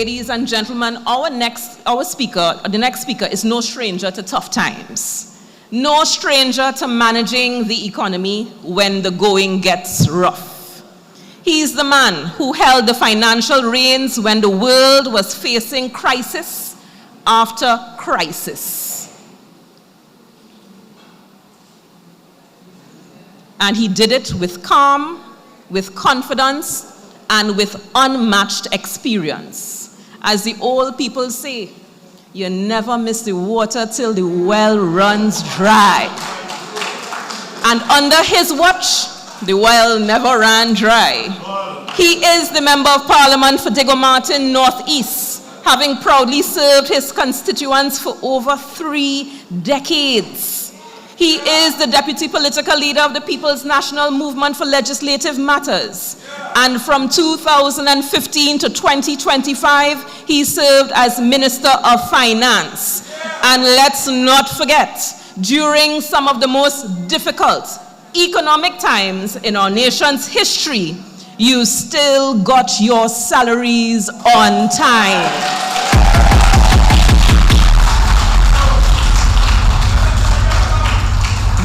Ladies and gentlemen, the next speaker is no stranger to tough times. No stranger to managing the economy when the going gets rough. He's the man who held the financial reins when the world was facing crisis after crisis. And he did it with calm, with confidence, and with unmatched experience. As the old people say, you never miss the water till the well runs dry. And under his watch, the well never ran dry. He is the Member of Parliament for Diego Martin North East, having proudly served his constituents for over 3 decades. He is the Deputy Political Leader of the People's National Movement for Legislative Matters. And from 2015 to 2025, he served as Minister of Finance. And let's not forget, during some of the most difficult economic times in our nation's history, you still got your salaries on time.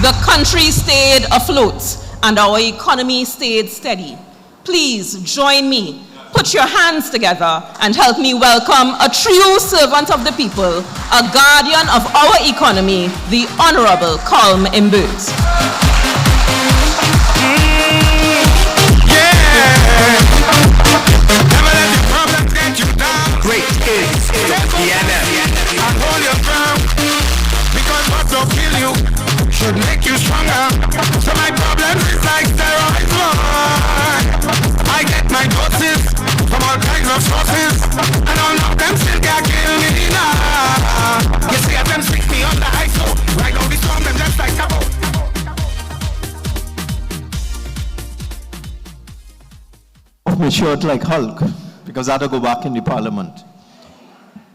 The country stayed afloat and our economy stayed steady. Please join me, put your hands together and help me welcome a true servant of the people, a guardian of our economy, the Honorable Colm Imbert. Great is PNM. And hold your ground, because what will kill you should make you stronger. So my problem is like steroids, I get my doses from all kinds of sources, and all of them still can't kill me now. You see, them stick me on the high, so right now we storm them just like taboo. Off my shirt like Hulk, because I had to go back in the Parliament.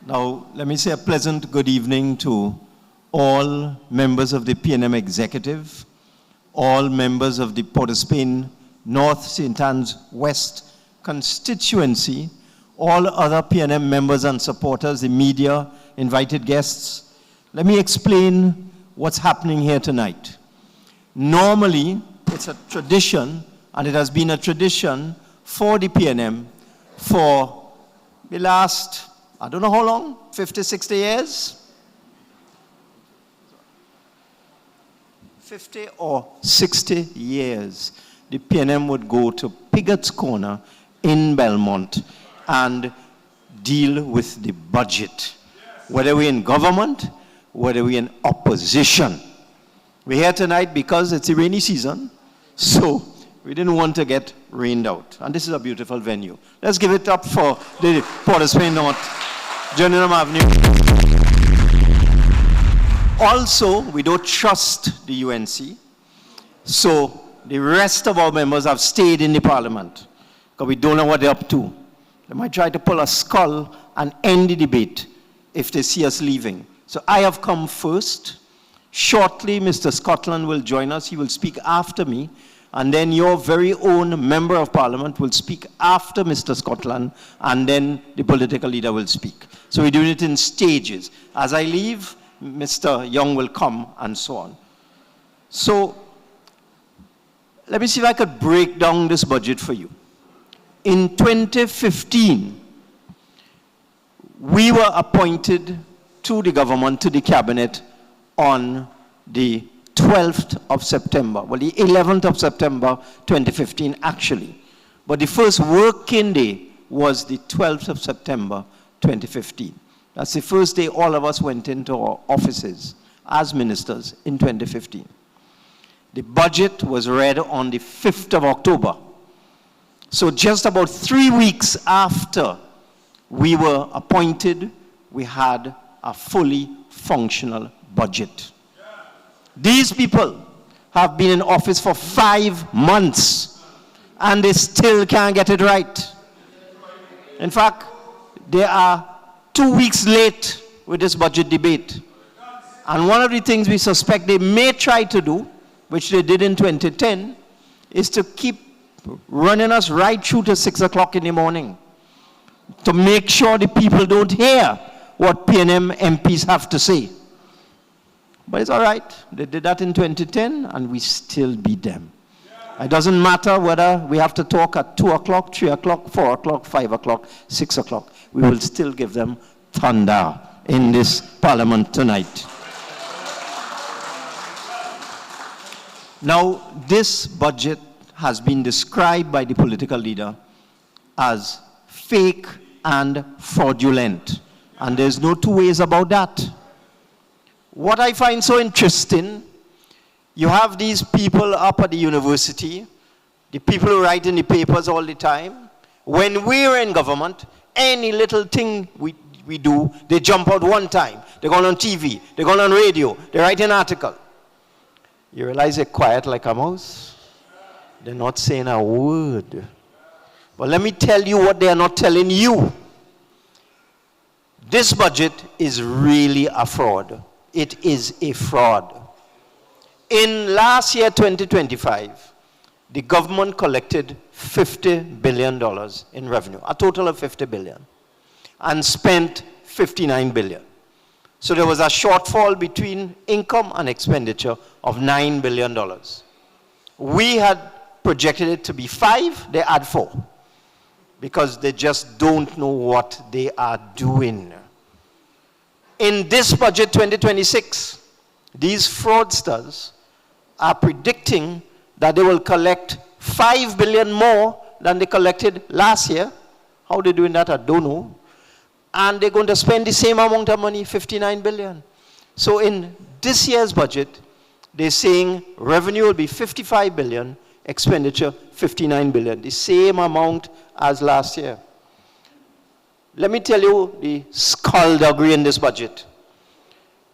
Now, let me say a pleasant good evening to all members of the PNM Executive, all members of the Port of Spain North St. Anne's West constituency, all other PNM members and supporters, the media, invited guests. Let me explain what's happening here tonight. Normally, it's a tradition, and it has been a tradition for the PNM for the last, I don't know how long, 50, 60 years? 50 or 60 years, the PNM would go to Pigot's Corner in Belmont and deal with the budget. Whether we're in government, whether we're in opposition. We're here tonight because it's a rainy season, so we didn't want to get rained out. And this is a beautiful venue. Let's give it up for the Port of Spain North, Journeyman Avenue. Also, we don't trust the UNC, so the rest of our members have stayed in the Parliament because we don't know what they're up to. They might try to pull a skull and end the debate if they see us leaving. So I have come first. Shortly, Mr. Scotland will join us. He will speak after me. And then your very own Member of Parliament will speak after Mr. Scotland, and then the political leader will speak. So we're doing it in stages. As I leave, Mr. Young will come, and so on. So let me see if I could break down this budget for you. In 2015, we were appointed to the government, to the cabinet, on the 12th of September. Well, the 11th of September, 2015, actually. But the first working day was the 12th of September, 2015. That's the first day all of us went into our offices as ministers in 2015. The budget was read on the 5th of October. So just about 3 weeks after we were appointed, we had a fully functional budget. These people have been in office for 5 months, and they still can't get it right. In fact, they are 2 weeks late with this budget debate. And one of the things we suspect they may try to do, which they did in 2010, is to keep running us right through to 6 o'clock in the morning. to make sure the people don't hear what PNM MPs have to say. But it's all right. They did that in 2010, and we still beat them. It doesn't matter whether we have to talk at 2 o'clock, 3 o'clock, 4 o'clock, 5 o'clock, 6 o'clock. We will still give them thunder in this parliament tonight. Now, this budget has been described by the political leader as fake and fraudulent. And there's no two ways about that. What I find so interesting, you have these people up at the university, the people who write in the papers all the time. When we're in government, any little thing we do, they jump out one time. They're going on TV, they're going on radio, they write an article. You realize they're quiet like a mouse? They're not saying a word. But let me tell you what they are not telling you. This budget is really a fraud. It is a fraud. In last year, 2025, the government collected $50 billion in revenue, a total of $50 billion, and spent $59 billion. So there was a shortfall between income and expenditure of $9 billion. We had projected it to be 5, they add 4, because they just don't know what they are doing. In this budget 2026, these fraudsters are predicting that they will collect $5 billion more than they collected last year. How they're doing that, I don't know. And they're going to spend the same amount of money, $59 billion. So in this year's budget, they're saying revenue will be $55 billion, expenditure $59 billion, the same amount as last year. Let me tell you the skullduggery in this budget.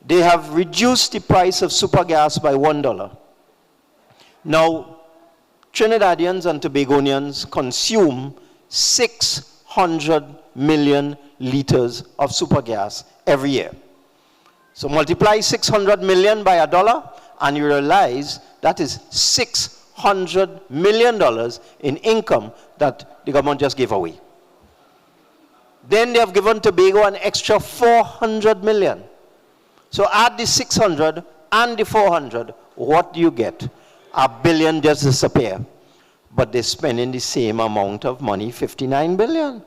They have reduced the price of super gas by $1. Now, Trinidadians and Tobagonians consume 600 million liters of super gas every year. So multiply 600 million by $1, and you realize that is $600 million in income that the government just gave away. Then they have given Tobago an extra 400 million. So add the 600 and the 400, what do you get? $1 billion just disappear. But they're spending the same amount of money, $59 billion.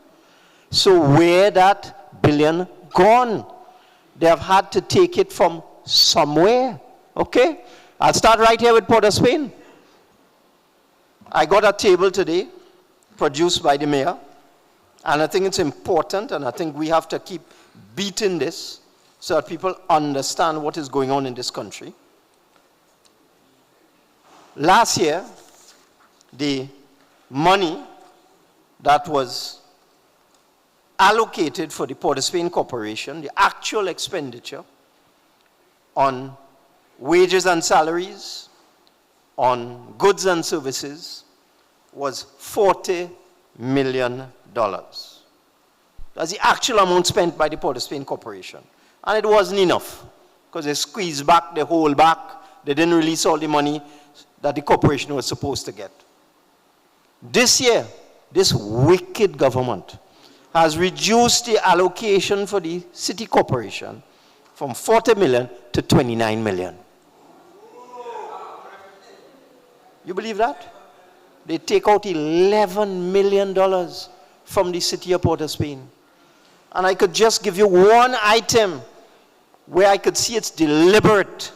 So where that billion gone? They have had to take it from somewhere, okay? I'll start right here with Port of Spain. I got a table today, produced by the mayor, and I think it's important, and I think we have to keep beating this so that people understand what is going on in this country. Last year, the money that was allocated for the Port of Spain Corporation, the actual expenditure on wages and salaries, on goods and services, was $40 million. That's the actual amount spent by the Port of Spain Corporation. And it wasn't enough, because they squeezed back the whole back. They didn't release all the money that the corporation was supposed to get. This year, this wicked government has reduced the allocation for the city corporation from 40 million to 29 million. You believe that? They take out $11 million from the city of Port of Spain. And I could just give you one item where I could see it's deliberate.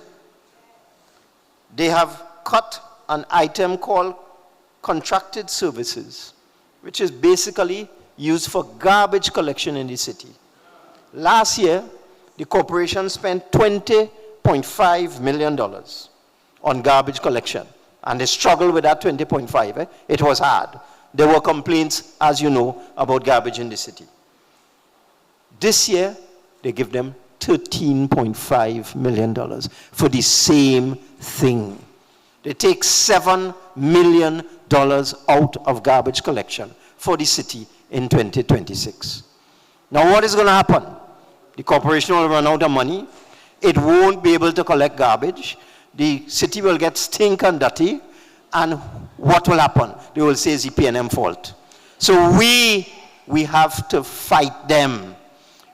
They have cut an item called contracted services, which is basically used for garbage collection in the city. Last year, the corporation spent $20.5 million on garbage collection. And they struggled with that 20.5. It was hard. There were complaints, as you know, about garbage in the city. This year, they give them $13.5 million for the same thing. They take $7 million out of garbage collection for the city in 2026. Now what is going to happen? The corporation will run out of money. It won't be able to collect garbage. The city will get stink and dirty. And what will happen? They will say it's the PNM fault. So we we have to fight them.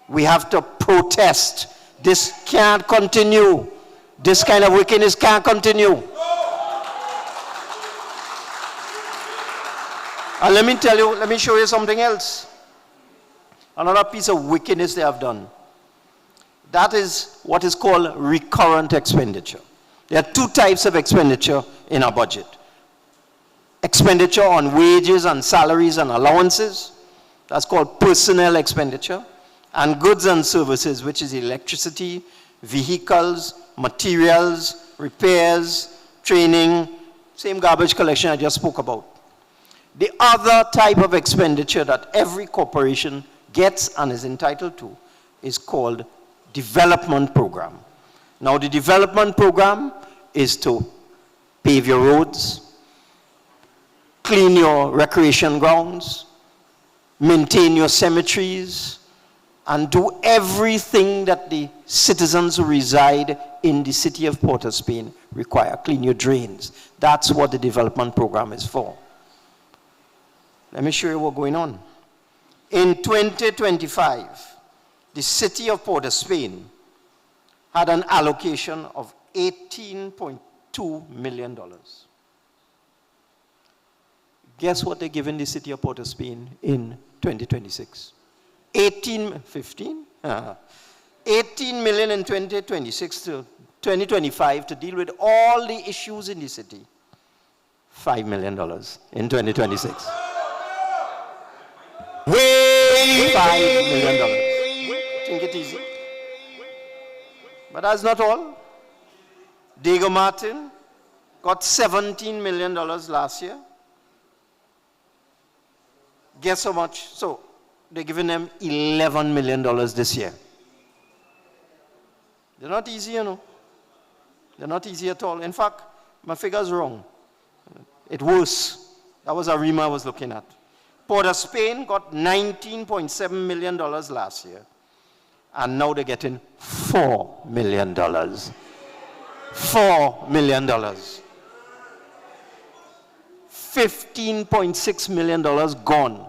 We have to protest. This can't continue. This kind of wickedness can't continue. And let me tell you, let me show you something else. Another piece of wickedness they have done. That is what is called recurrent expenditure. There are two types of expenditure in our budget. Expenditure on wages and salaries and allowances. That's called personnel expenditure. And goods and services, which is electricity, vehicles, materials, repairs, training, same garbage collection I just spoke about. The other type of expenditure that every corporation gets and is entitled to is called development program. Now the development program is to pave your roads, clean your recreation grounds, maintain your cemeteries, and do everything that the citizens who reside in the city of Port of Spain require. Clean your drains. That's what the development program is for. Let me show you what's going on. In 2025, the city of Port of Spain had an allocation of $18.2 million. Guess what they're giving the city of Port of Spain in 2026? 18 million in 2026 to 2025 to deal with all the issues in the city. $5 million in 2026. $5 million. Think it easy. But that's not all. Diego Martin got $17 million last year. Guess how much? So they're giving them $11 million this year. They're not easy, you know. They're not easy at all. In fact, my figure's wrong. It's worse. That was Arima I was looking at. Port of Spain got $19.7 million last year. And now they're getting $4 million. $4 million. $15.6 million gone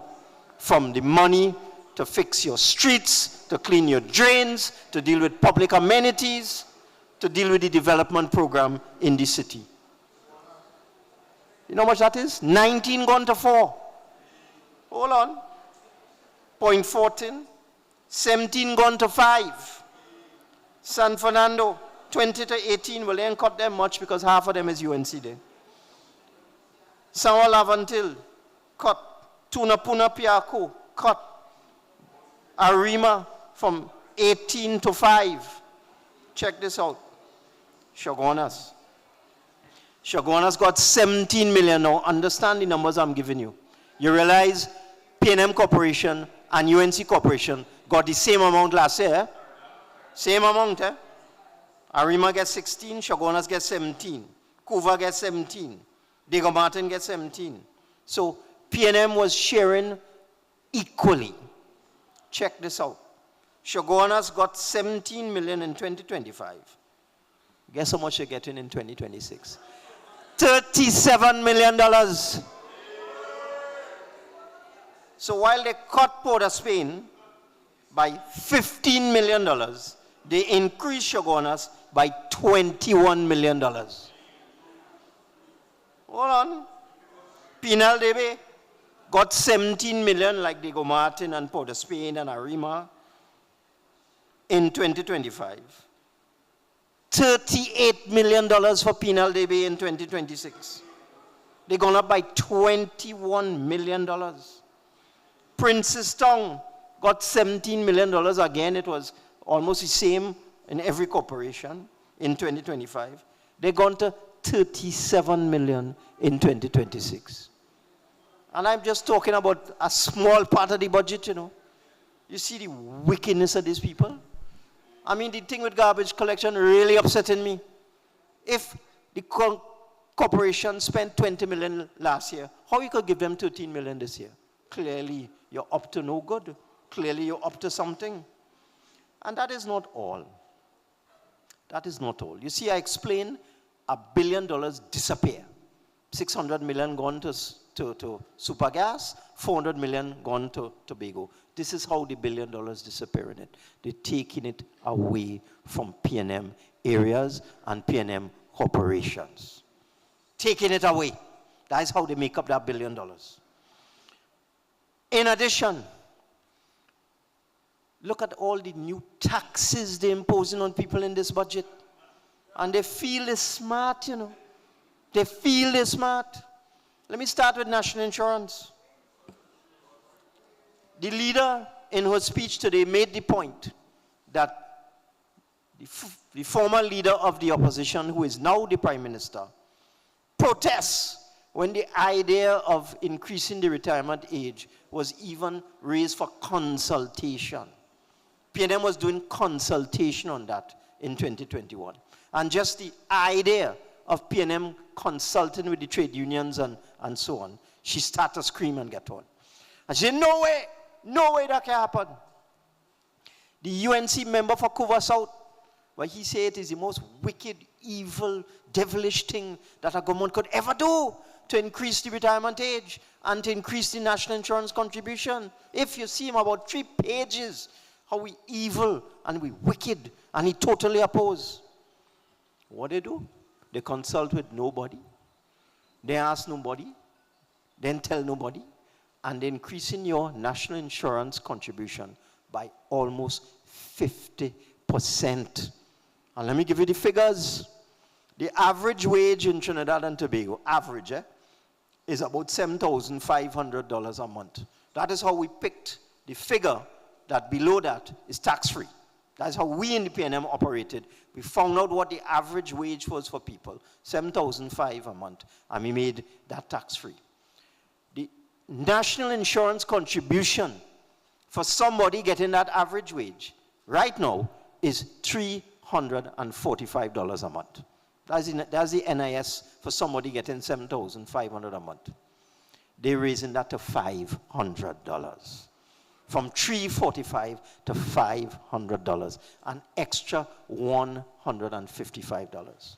from the money to fix your streets, to clean your drains, to deal with public amenities, to deal with the development program in the city. You know how much that is? 19 gone to 4. Hold on. 0.14. 17 gone to 5. San Fernando, 20 to 18. Well, they ain't cut them much because half of them is UNC there. San Lavantil, cut. Tunapuna Piaco, cut. Arima from 18 to 5. Check this out. Shogunas. Shogunas got 17 million now. Understand the numbers I'm giving you. You realize PNM Corporation and UNC Corporation got the same amount last year. Same amount, eh? Arima gets 16, Shogunas gets 17. Kuva gets 17. Diego Martin gets 17. So PNM was sharing equally. Check this out. Shogunas got 17 million in 2025. Guess how much they're getting in 2026? $37 million. So while they cut Port of Spain by $15 million, they increased Shogunas by $21 million. Hold on. PNL-DB got 17 million like Diego Martin and Port of Spain and Arima in 2025. $38 million for PNL-DB in 2026. They're gone up by $21 million. Princess Town got $17 million. Again, it was almost the same in every corporation in 2025. They're gone to $37 million in 2026. And I'm just talking about a small part of the budget, you know. You see the wickedness of these people? I mean, the thing with garbage collection really upsetting me. If the corporation spent 20 million last year, how you could give them 13 million this year? Clearly, you're up to no good. Clearly, you're up to something. And that is not all. That is not all. You see, I explained $1 billion disappear. 600 million gone to Supergas, 400 million gone to Tobago. This is how the $1 billion disappearing it. They're taking it away from PNM areas and PNM corporations. Taking it away. That is how they make up that $1 billion. In addition, look at all the new taxes they're imposing on people in this budget. And they feel they're smart, you know. They feel they're smart. Let me start with national insurance. The leader in her speech today made the point that the former leader of the opposition, who is now the prime minister, protests when the idea of increasing the retirement age was even raised for consultation. PNM was doing consultation on that in 2021. And just the idea of PNM consulting with the trade unions and so on, she started to scream and get on. And she said, no way that can happen. The UNC member for Cova South, well, he said it is the most wicked, evil, devilish thing that a government could ever do to increase the retirement age and to increase the national insurance contribution. If you see him about 3 pages, how we evil and we wicked, and he totally opposed. What they do? They consult with nobody. They ask nobody. Then tell nobody. And they're increasing your national insurance contribution by almost 50%. And let me give you the figures. The average wage in Trinidad and Tobago, average, is about $7,500 a month. That is how we picked the figure that below that is tax-free. That's how we in the PNM operated. We found out what the average wage was for people, $7,500 a month, and we made that tax-free. The national insurance contribution for somebody getting that average wage right now is $345 a month. That's the NIS for somebody getting $7,500 a month. They're raising that to $500. From $345 to $500, an extra $155.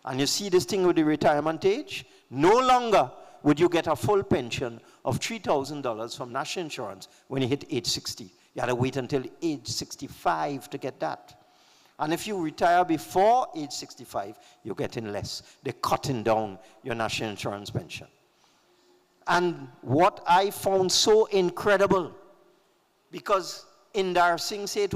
And you see this thing with the retirement age? No longer would you get a full pension of $3,000 from national insurance when you hit age 60. You had to wait until age 65 to get that. And if you retire before age 65, you're getting less. They're cutting down your national insurance pension. And what I found so incredible, because Indar Singh said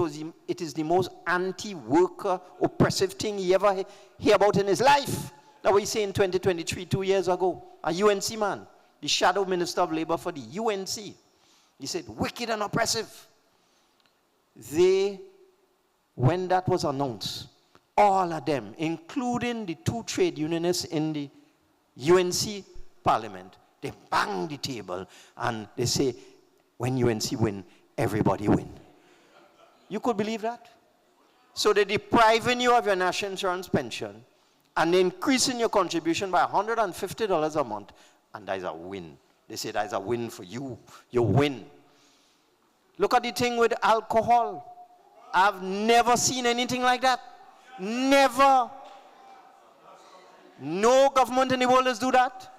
it is the most anti-worker, oppressive thing he ever hear about in his life. That what he said in 2023, 2 years ago. A UNC man, the shadow minister of labor for the UNC. He said, wicked and oppressive. When that was announced, all of them, including the 2 trade unionists in the UNC parliament, they bang the table and they say, when UNC win, everybody win. You could believe that? So they're depriving you of your national insurance pension and they're increasing your contribution by $150 a month, and that is a win. They say that is a win for you. You win. Look at the thing with alcohol. I've never seen anything like that. Never. No government in the world does do that.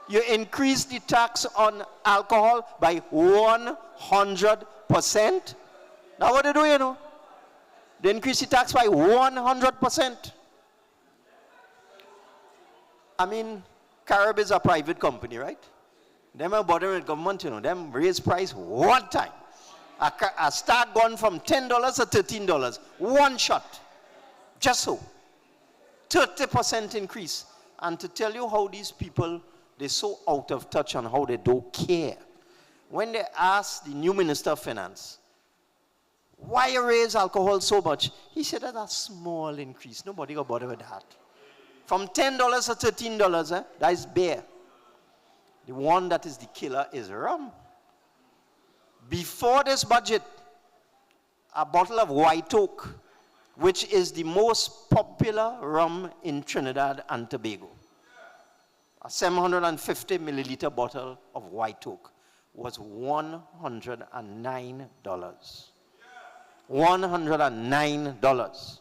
You increase the tax on alcohol by 100%. Now what they do, you know? They increase the tax by 100%. I mean, Carib is a private company, right? Them are bothering with government, you know. Them raise price one time. A start gone from $10 to $13. One shot. Just so. 30% increase. And to tell you how these people, they're so out of touch and how they don't care. When they asked the new Minister of Finance, why you raise alcohol so much? He said that's a small increase. Nobody got bother with that. From $10 to $13, that is beer. The one that is the killer is rum. Before this budget, a bottle of White Oak, which is the most popular rum in Trinidad and Tobago, a 750 milliliter bottle of White Oak was $109. $109.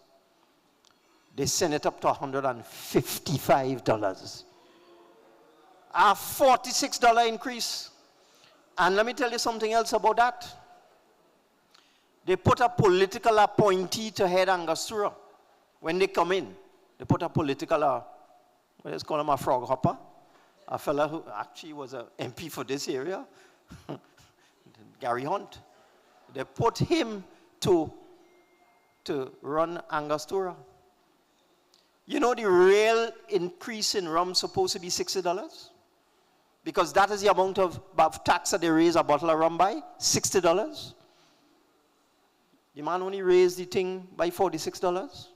They sent it up to $155. A $46 increase. And let me tell you something else about that. They put a political appointee to head Angostura. When they come in, they put a political, let's call him a frog hopper, a fella who actually was an MP for this area, Gary Hunt. They put him to run Angostura. You know the real increase in rum is supposed to be $60? Because that is the amount of tax that they raise a bottle of rum by, $60. The man only raised the thing by $46.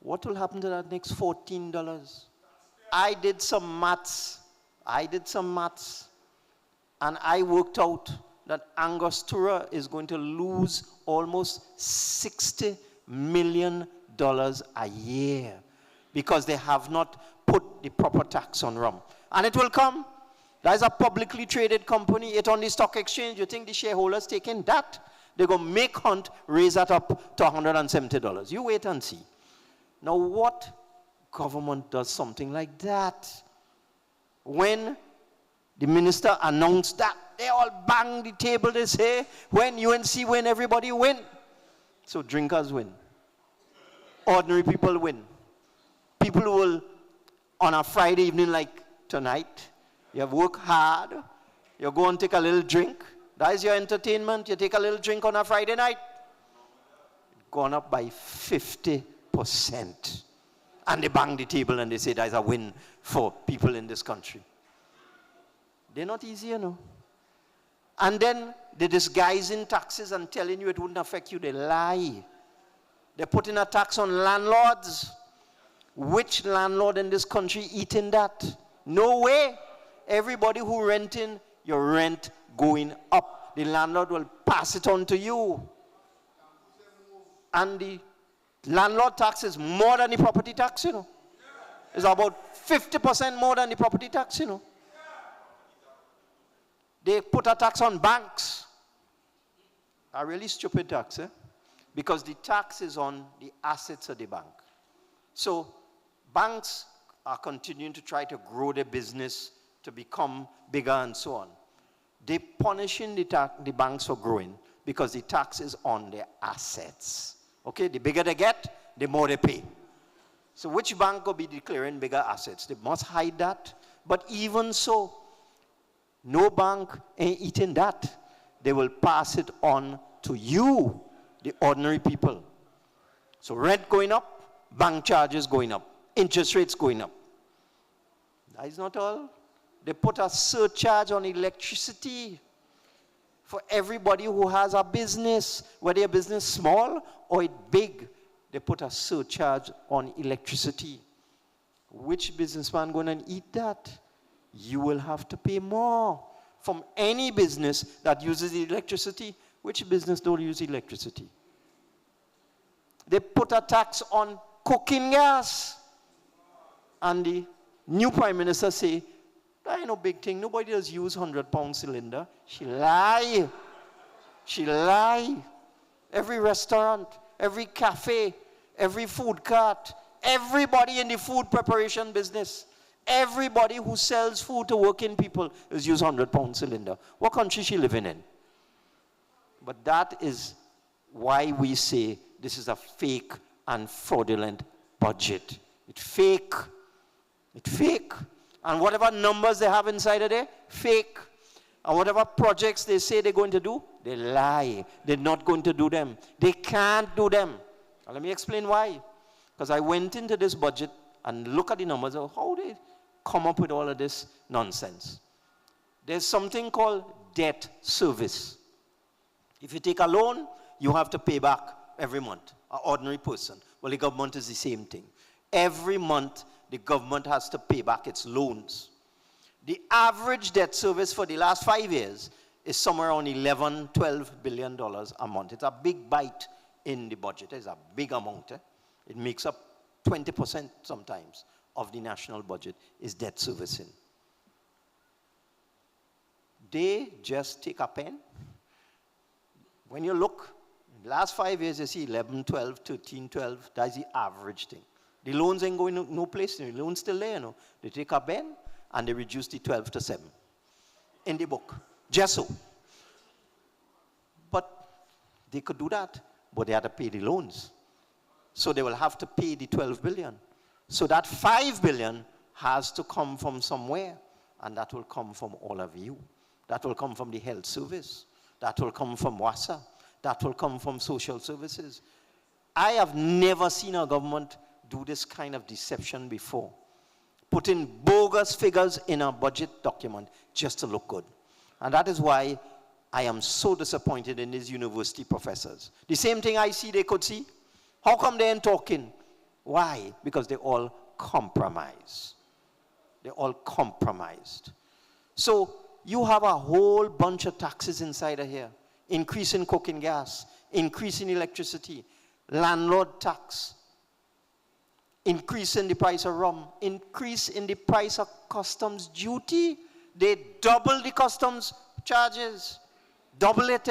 What will happen to that next $14? I did some maths. And I worked out that Angostura is going to lose almost $60 million a year because they have not put the proper tax on rum. And it will come. That is a publicly traded company. It's on the stock exchange. You think the shareholders taking that? They're going to make Hunt raise that up to $170. You wait and see. Now what government does something like that? When the minister announced that, they all bang the table. They say, when UNC win, everybody win. So drinkers win. Ordinary people win. People who will, on a Friday evening like tonight, you have worked hard, you go and take a little drink. That is your entertainment. You take a little drink on a Friday night. Gone up by 50%. And they bang the table and they say that is a win for people in this country. They're not easy, you know. And then they disguise in taxes and telling you it wouldn't affect you. They lie. They're putting a tax on landlords. Which landlord in this country eating that? No way. Everybody who renting, your rent going up. The landlord will pass it on to you. And the landlord tax is more than the property tax, you know. It's about 50% more than the property tax, you know. They put a tax on banks. A really stupid tax, because the tax is on the assets of the bank. So banks are continuing to try to grow their business to become bigger and so on. They're punishing the banks for growing because the tax is on their assets. Okay, the bigger they get, the more they pay. So which bank will be declaring bigger assets? They must hide that. But even so, no bank ain't eating that. They will pass it on to you, the ordinary people. So rent going up, bank charges going up, interest rates going up. That is not all. They put a surcharge on electricity for everybody who has a business, whether your business small or it big. They put a surcharge on electricity. Which businessman going to eat that? You will have to pay more from any business that uses electricity. Which business don't use electricity? They put a tax on cooking gas. And the new prime minister say, that ain't no big thing. Nobody does use 100-pound cylinder. She lie. She lie. Every restaurant, every cafe, every food cart, everybody in the food preparation business, everybody who sells food to working people is use 100-pound cylinder. What country she living in? But that is why we say this is a fake and fraudulent budget. It's fake. It's fake. And whatever numbers they have inside of there, fake. And whatever projects they say they're going to do, they lie. They're not going to do them. They can't do them. And let me explain why. Because I went into this budget and look at the numbers of how they come up with all of this nonsense. There's something called debt service. If you take a loan, you have to pay back every month, an ordinary person. Well, the government is the same thing. Every month, the government has to pay back its loans. The average debt service for the last 5 years is somewhere around $11-12 billion a month. It's a big bite in the budget. It's a big amount. It makes up 20% sometimes of the national budget is debt servicing. They just take a pen. When you look, in the last 5 years, you see 11, 12, 13, 12. That's the average thing. The loans ain't going no place. The loans still there, you know. They take a pen and they reduced the 12 to 7 in the book. Just so. But they could do that, but they had to pay the loans. So they will have to pay the 12 billion. So that 5 billion has to come from somewhere, and that will come from all of you. That will come from the health service. That will come from WASA. That will come from social services. I have never seen a government do this kind of deception before. Putting bogus figures in a budget document just to look good. And that is why I am so disappointed in these university professors. The same thing I see they could see. How come they ain't talking? Why? Because they all compromise. They're all compromised. So you have a whole bunch of taxes inside of here. Increase in cooking gas, increase in electricity, landlord tax, increase in the price of rum, increase in the price of customs duty. They double the customs charges, double it.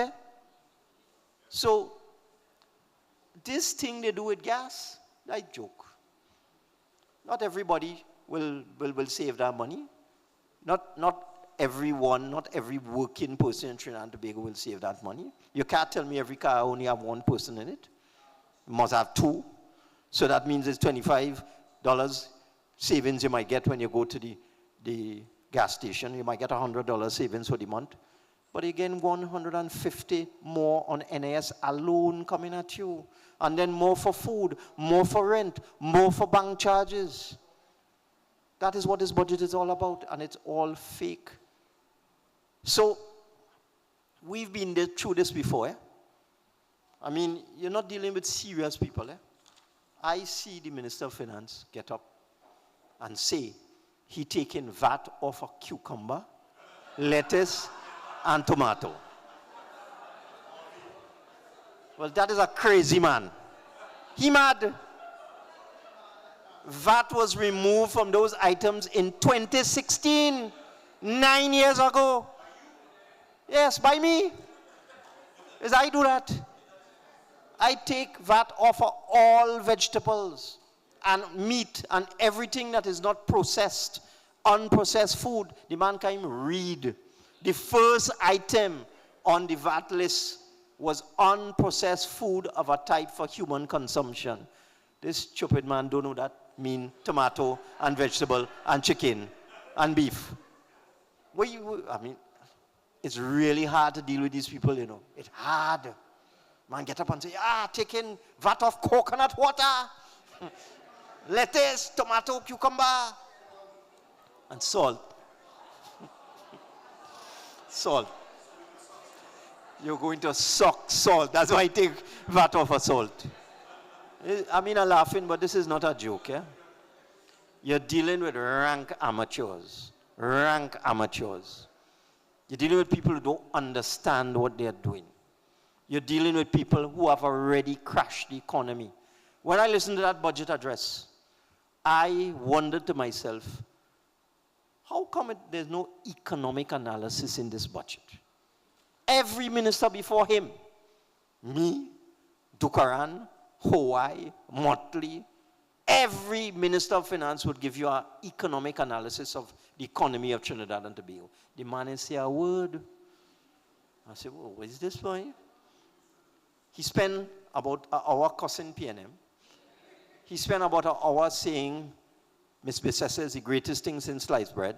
So this thing they do with gas, I joke. Not everybody will save that money. Not everyone, not every working person in Trinidad and Tobago will save that money. You can't tell me every car only have one person in it. It must have two. So that means it's $25 savings you might get when you go to the gas station. You might get $100 savings for the month. But again, 150 more on NAS alone coming at you. And then more for food, more for rent, more for bank charges. That is what this budget is all about, and it's all fake. So, we've been through this before. I mean, you're not dealing with serious people. I see the Minister of Finance get up and say he taking VAT off a cucumber, lettuce, and tomato. Well, that is a crazy man. He mad. VAT was removed from those items in 2016, 9 years ago. Yes, by me. Yes, I do that. I take VAT off of all vegetables and meat and everything that is not processed, unprocessed food. The man can even read. The first item on the VAT list was unprocessed food of a type for human consumption. This stupid man don't know that mean tomato and vegetable and chicken and beef. I mean, it's really hard to deal with these people, you know. It's hard. Man, get up and say, taking VAT off coconut water, lettuce, tomato, cucumber, and salt. Salt. You're going to suck salt. That's why I take VAT off of salt. I mean, I'm laughing, but this is not a joke. You're dealing with rank amateurs. Rank amateurs. You're dealing with people who don't understand what they're doing. You're dealing with people who have already crashed the economy. When I listened to that budget address, I wondered to myself, how come there's no economic analysis in this budget? Every minister before him, me, Dukaran, Hawaii, Motley, every minister of finance would give you an economic analysis of the economy of Trinidad and Tobago. The man didn't say a word. I said, well, what is this for? He spent about an hour cussing PNM. He spent about an hour saying Miss Bissessa is the greatest thing since sliced bread.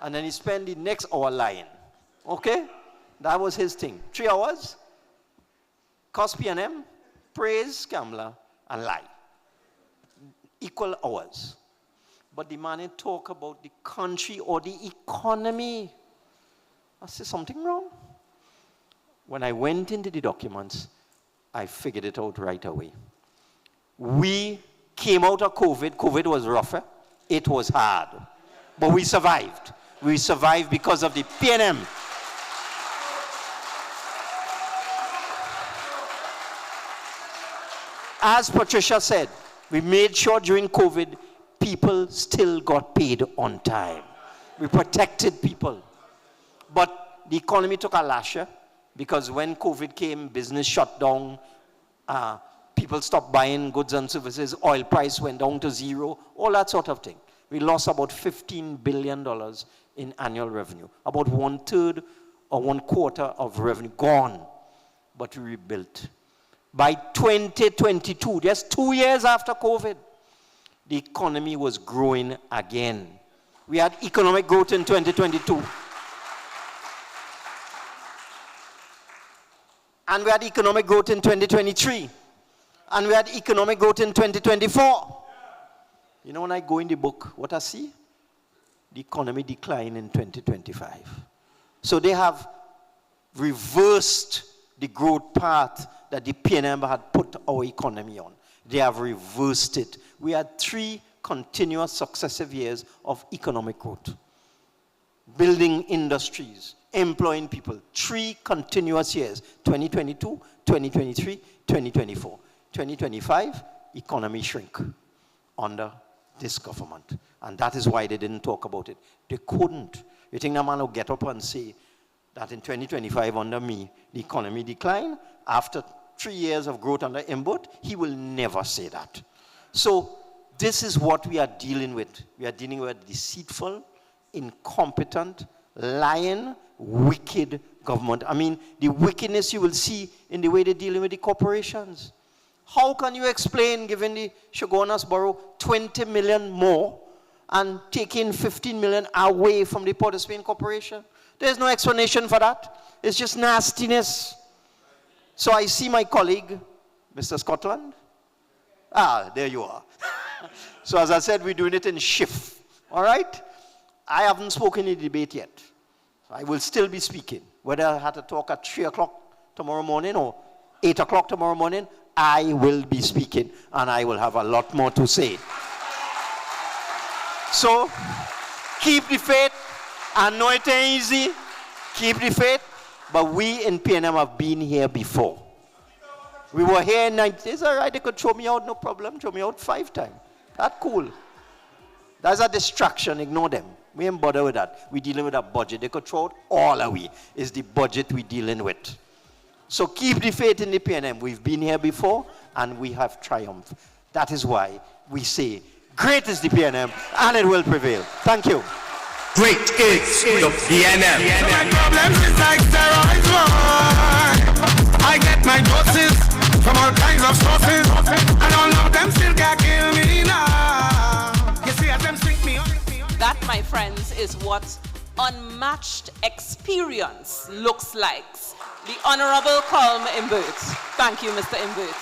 And then he spent the next hour lying. Okay? That was his thing. 3 hours. Cuss PNM, praise Kamla, and lie. Equal hours. But the man didn't talk about the country or the economy. I said, something wrong. When I went into the documents, I figured it out right away. We came out of COVID. COVID was rougher. It was hard. But we survived. We survived because of the PNM. As Patricia said, we made sure during COVID, people still got paid on time. We protected people. But the economy took a lasher because when COVID came, business shut down, people stopped buying goods and services, oil price went down to zero, all that sort of thing. We lost about $15 billion in annual revenue. About 1/3 or 1/4 of revenue gone, but we rebuilt. By 2022, just 2 years after COVID, the economy was growing again. We had economic growth in 2022. And we had economic growth in 2023. And we had economic growth in 2024. You know, when I go in the book, what I see? The economy decline in 2025. So they have reversed the growth path that the PNM had put our economy on. They have reversed it. We had 3 continuous successive years of economic growth. Building industries, employing people. 3 continuous years, 2022, 2023, 2024. 2025, economy shrink under this government. And that is why they didn't talk about it. They couldn't. You think the man will get up and say that in 2025 under me, the economy declined? After 3 years of growth under Imbert, he will never say that. So this is what we are dealing with. We are dealing with a deceitful, incompetent, lying, wicked government. I mean, the wickedness you will see in the way they're dealing with the corporations. How can you explain giving the Shogunas Borough 20 million more and taking 15 million away from the Port of Spain Corporation? There's no explanation for that. It's just nastiness. So I see my colleague, Mr. Scotland. Ah, there you are. So as I said, we're doing it in shift. All right? I haven't spoken in the debate yet. So I will still be speaking. Whether I had to talk at 3 o'clock tomorrow morning or 8 o'clock tomorrow morning, I will be speaking, and I will have a lot more to say. So, keep the faith. I know it ain't easy. Keep the faith. But we in PNM have been here before. We were here in 90s. It's all right, they could throw me out, no problem. Throw me out 5 times. That's cool. That's a distraction. Ignore them. We ain't bother with that. We're dealing with a budget. They could throw it all away. It's the budget we're dealing with. So keep the faith in the PNM. We've been here before, and we have triumphed. That is why we say, great is the PNM, and it will prevail. Thank you. Great is the PNM. So my problems is like steroids, boy. I get my doses from all kinds of sources, and all of them still can't kill me now. You see, as them sink me on. That, my friends, is what unmatched experience looks like. The Honorable Colm Imbert. Thank you, Mr. Imbert.